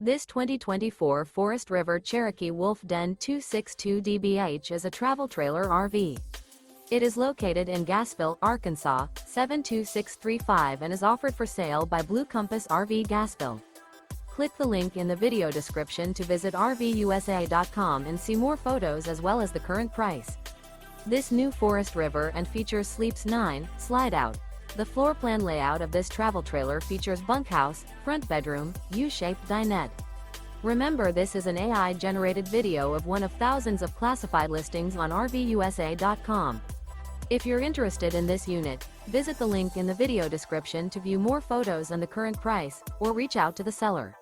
This 2024 Forest River Cherokee Wolf Den 262 DBH is a travel trailer RV. It is located in Gassville, Arkansas, 72635 and is offered for sale by Blue Compass RV Gassville. Click the link in the video description to visit RVUSA.com and see more photos as well as the current price. This new Forest River and features Sleeps 9, Slideout. The floor plan layout of this travel trailer features bunkhouse, front bedroom, U-shaped dinette. Remember, this is an AI-generated video of one of thousands of classified listings on RVUSA.com. If you're interested in this unit, visit the link in the video description to view more photos and the current price, or reach out to the seller.